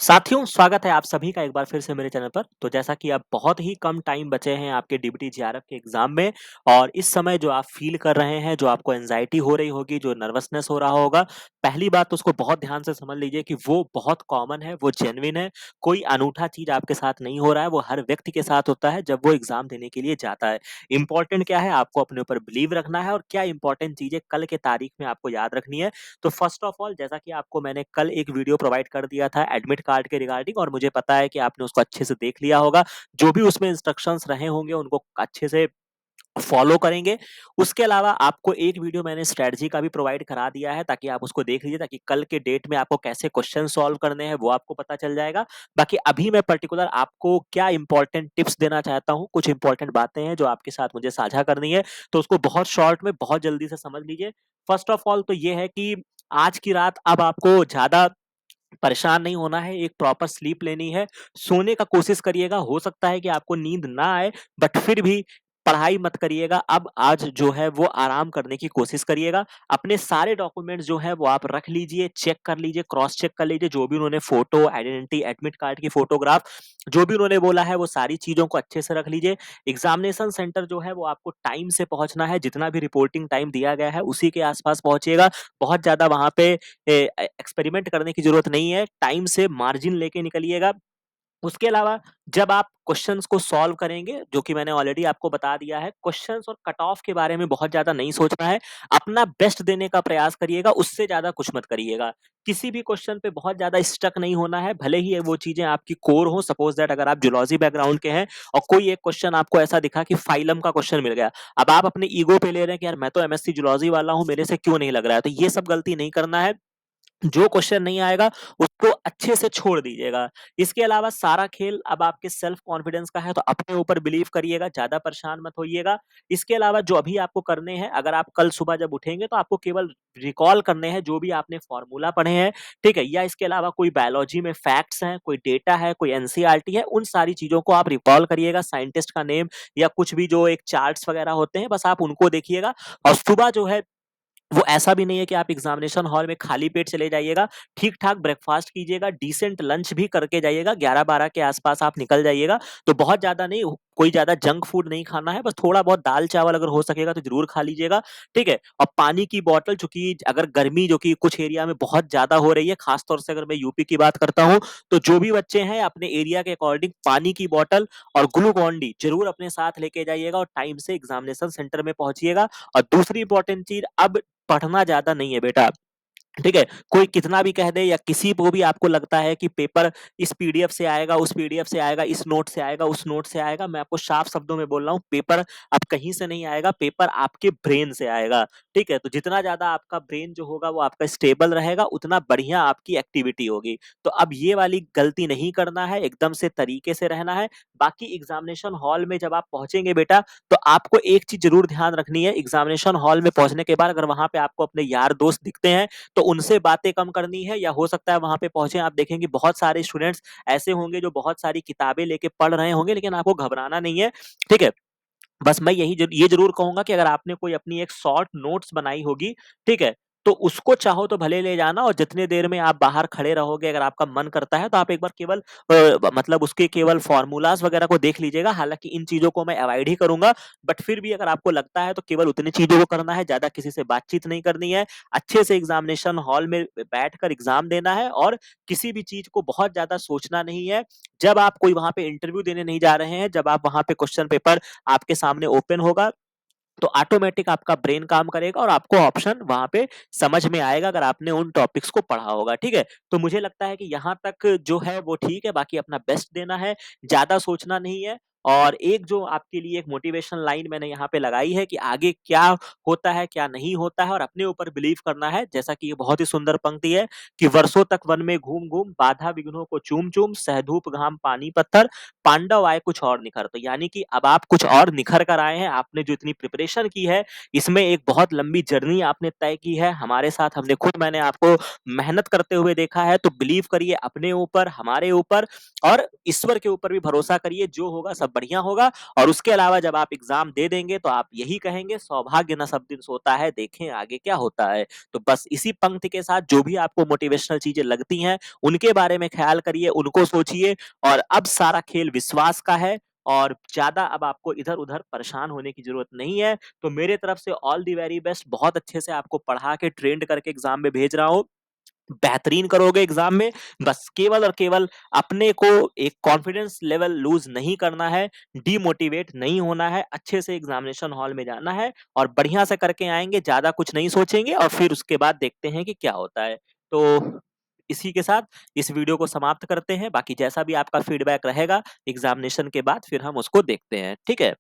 साथियों, स्वागत है आप सभी का एक बार फिर से मेरे चैनल पर। तो जैसा कि अब बहुत ही कम टाइम बचे हैं आपके डीबीटी जेआरएफ के एग्ज़ाम में और इस समय जो आप फ़ील कर रहे हैं, जो आपको एंग्ज़ायटी हो रही होगी, जो नर्वसनेस हो रहा होगा, पहली बात तो उसको बहुत ध्यान से समझ लीजिए कि वो बहुत कॉमन है, वो जेन्युइन है। कोई अनूठा चीज़ आपके साथ नहीं हो रहा है, वो हर व्यक्ति के साथ होता है जब वो एग्ज़ाम देने के लिए जाता है। इम्पोर्टेंट क्या है, आपको अपने ऊपर बिलीव रखना है और क्या इम्पोर्टेंट चीज़ें कल के तारीख में आपको याद रखनी है। तो फर्स्ट ऑफ ऑल जैसा कि आपको मैंने कल एक वीडियो प्रोवाइड कर दिया था एडमिट कार्ड के रिगार्डिंग और मुझे पता है कि आपने उसको अच्छे से देख लिया होगा। जो भी उसमें इंस्ट्रक्शंस रहे होंगे उनको अच्छे से फॉलो करेंगे। उसके अलावा आपको एक वीडियो मैंने स्ट्रैटेजी का भी प्रोवाइड करा दिया है ताकि आप उसको देख लीजिए ताकि कल के डेट में आपको कैसे क्वेश्चन सॉल्व करने हैं वो आपको पता चल जाएगा। बाकी अभी मैं पर्टिकुलर आपको क्या इंपॉर्टेंट टिप्स देना चाहता हूँ, कुछ इंपॉर्टेंट बातें हैं जो आपके साथ मुझे साझा करनी है, तो उसको बहुत शॉर्ट में बहुत जल्दी से समझ लीजिए। फर्स्ट ऑफ ऑल तो ये है कि आज की रात अब आपको ज़्यादा परेशान नहीं होना है, एक प्रॉपर स्लीप लेनी है, सोने का कोशिश करिएगा, हो सकता है कि आपको नींद ना आए, बट फिर भी पढ़ाई मत करिएगा, अब आज जो है वो आराम करने की कोशिश करिएगा। अपने सारे डॉक्यूमेंट्स जो हैं वो आप रख लीजिए, चेक कर लीजिए, क्रॉस चेक कर लीजिए, जो भी उन्होंने फ़ोटो, आइडेंटिटी, एडमिट कार्ड की फ़ोटोग्राफ, जो भी उन्होंने बोला है वो सारी चीज़ों को अच्छे से रख लीजिए। एग्ज़ामिनेशन सेंटर जो है वो आपको टाइम से पहुँचना है, जितना भी रिपोर्टिंग टाइम दिया गया है उसी के आस-पास पहुँचिएगा। बहुत ज़्यादा वहाँ पे एक्सपेरिमेंट करने की ज़रूरत नहीं है, टाइम से मार्जिन लेके निकलिएगा। उसके अलावा जब आप क्वेश्चंस को सॉल्व करेंगे, जो कि मैंने ऑलरेडी आपको बता दिया है, क्वेश्चंस और कट ऑफ के बारे में बहुत ज़्यादा नहीं सोचना है, अपना बेस्ट देने का प्रयास करिएगा, उससे ज़्यादा कुछ मत करिएगा। किसी भी क्वेश्चन पे बहुत ज़्यादा स्टक नहीं होना है, भले ही वो चीज़ें आपकी कोर हो, सपोज़ दैट अगर आप जूलॉजी बैकग्राउंड के हैं और कोई एक क्वेश्चन आपको ऐसा दिखा कि फाइलम का क्वेश्चन मिल गया। अब आप अपने ईगो पे ले रहे हैं कि यार मैं तो एमएससी जूलॉजी वाला हूँ, मेरे से क्यों नहीं लग रहा है? तो ये सब गलती नहीं करना है। जो क्वेश्चन नहीं आएगा उसको अच्छे से छोड़ दीजिएगा। इसके अलावा सारा खेल अब आपके सेल्फ कॉन्फिडेंस का है तो अपने ऊपर बिलीव करिएगा, ज़्यादा परेशान मत होइएगा। इसके अलावा जो अभी आपको करने हैं, अगर आप कल सुबह जब उठेंगे तो आपको केवल रिकॉल करने हैं जो भी आपने फॉर्मूला पढ़े हैं, ठीक है? या इसके अलावा कोई बायोलॉजी में फैक्ट्स हैं, कोई डेटा है, कोई एनसीईआरटी है, उन सारी चीज़ों को आप रिकॉल करिएगा, साइंटिस्ट का नेम या कुछ भी जो एक चार्ट्स वगैरह होते हैं, बस आप उनको देखिएगा और सुबह जो है वो ऐसा भी नहीं है कि आप एग्जामिनेशन हॉल में खाली पेट चले जाइएगा, ठीक-ठाक ब्रेकफ़ास्ट कीजिएगा, डिसेंट लंच भी करके जाइएगा, 11-12 के आस-पास आप निकल जाइएगा। तो बहुत ज़्यादा नहीं, कोई ज़्यादा जंक फूड नहीं खाना है, बस थोड़ा-बहुत दाल-चावल अगर हो सकेगा तो ज़रूर खा लीजिएगा, ठीक है? और पानी की बॉटल, चूँकि अगर गर्मी जो कि कुछ एरिया में बहुत ज़्यादा हो रही है, ख़ास तौर से अगर मैं यूपी की बात करता हूँ, तो जो भी बच्चे हैं अपने एरिया के अकॉर्डिंग पानी की बॉटल और ग्लूकॉन-डी ज़रूर अपने साथ लेके जाइएगा और टाइम से एग्जामिनेशन सेंटर में पहुँचिएगा। और दूसरी इम्पोर्टेंट चीज़, अब पढ़ना ज़्यादा नहीं है बेटा, ठीक है? कोई कितना भी कह दे या किसी को भी आपको लगता है कि पेपर इस पीडीएफ से आएगा, उस पीडीएफ से आएगा, इस नोट से आएगा, उस नोट से आएगा, मैं आपको साफ शब्दों में बोल रहा हूँ, पेपर अब कहीं से नहीं आएगा, पेपर आपके ब्रेन से आएगा, ठीक है? तो जितना ज़्यादा आपका ब्रेन जो होगा वो आपका स्टेबल रहेगा, उतना बढ़िया आपकी एक्टिविटी होगी। तो अब ये वाली गलती नहीं करना है, एकदम से तरीके से रहना है। बाकी एग्ज़ामिनेशन हॉल में जब आप पहुँचेंगे बेटा, तो आपको एक चीज़ ज़रूर ध्यान रखनी है, एग्ज़ामिनेशन हॉल में पहुँचने के बाद अगर वहाँ पे आपको अपने यार दोस्त दिखते हैं, तो उनसे बातें कम करनी है या हो सकता है वहाँ पे पहुँचे आप देखेंगे बहुत सारे स्टूडेंट्स ऐसे होंगे जो बहुत सारी किताबें लेके पढ़ रहे होंगे, लेकिन आपको घबराना नहीं है, ठीक है? बस मैं ये ज़रूर कहूँगा कि अगर आपने कोई अपनी एक शॉर्ट नोट्स बनाई होगी, ठीक है? तो उसको चाहो तो भले ले जाना और जितने देर में आप बाहर खड़े रहोगे, अगर आपका मन करता है तो आप एक बार केवल मतलब उसके केवल फ़ॉर्मूलाज़ वगैरह को देख लीजिएगा। हालाँकि इन चीज़ों को मैं अवॉइड ही करूँगा, बट फिर भी अगर आपको लगता है तो केवल उतनी चीज़ों को करना है, ज़्यादा किसी से बातचीत नहीं करनी है। अच्छे से एग्ज़ामिनेशन हॉल में बैठकर एग्ज़ाम देना है और किसी भी चीज़ को बहुत ज़्यादा सोचना नहीं है। जब आप कोई वहाँ पे इंटरव्यू देने नहीं जा रहे हैं, जब आप वहाँ पे क्वेश्चन पेपर आपके सामने ओपन होगा, तो ऑटोमेटिक आपका ब्रेन काम करेगा और आपको ऑप्शन वहाँ पे समझ में आएगा अगर आपने उन टॉपिक्स को पढ़ा होगा, ठीक है? तो मुझे लगता है कि यहाँ तक जो है वो ठीक है, बाकी अपना बेस्ट देना है, ज़्यादा सोचना नहीं है और एक जो आपके लिए एक मोटिवेशन लाइन मैंने यहाँ पे लगाई है कि आगे क्या होता है, क्या नहीं होता है और अपने ऊपर बिलीव करना है। जैसा कि ये बहुत ही सुंदर पंक्ति है कि वर्षों तक वन में घूम-घूम, बाधा विघ्नों को चूम-चूम, सह धूप घाम पानी पत्थर, पांडव आए कुछ और निखर। तो यानी कि अब आप कुछ और निखर कर आए हैं, आपने जो इतनी प्रिपरेशन की है, इसमें एक बहुत लंबी जर्नी आपने तय की है हमारे साथ, हमने खुद मैंने आपको मेहनत करते हुए देखा है, तो बिलीव करिए अपने ऊपर, हमारे ऊपर और ईश्वर के ऊपर भी भरोसा करिए, जो होगा सब बढ़िया होगा। और उसके अलावा जब आप एग्ज़ाम दे देंगे तो आप यही कहेंगे, सौभाग्य न सब दिन सोता है, देखें आगे क्या होता है। तो बस इसी पंक्ति के साथ जो भी आपको मोटिवेशनल चीज़ें लगती हैं, उनके बारे में ख़्याल करिए, उनको सोचिए और अब सारा खेल विश्वास का है और ज़्यादा अब आपको इधर-उधर परेशान होने की ज़रूरत नहीं है। तो मेरे तरफ से ऑल द वेरी बेस्ट, बहुत अच्छे से आपको पढ़ा के ट्रेंड करके एग्ज़ाम में भेज रहा हूँ। बेहतरीन करोगे एग्ज़ाम में, बस केवल और केवल अपने को एक कॉन्फिडेंस लेवल लूज़ नहीं करना है, डीमोटिवेट नहीं होना है, अच्छे से एग्ज़ामिनेशन हॉल में जाना है और बढ़िया से करके आएँगे, ज़्यादा कुछ नहीं सोचेंगे और फिर उसके बाद देखते हैं कि क्या होता है। तो इसी के साथ इस वीडियो को समाप्त करते हैं, बाकी जैसा भी आपका फीडबैक रहेगा एग्ज़ामिनेशन के बाद फिर हम उसको देखते हैं, ठीक है?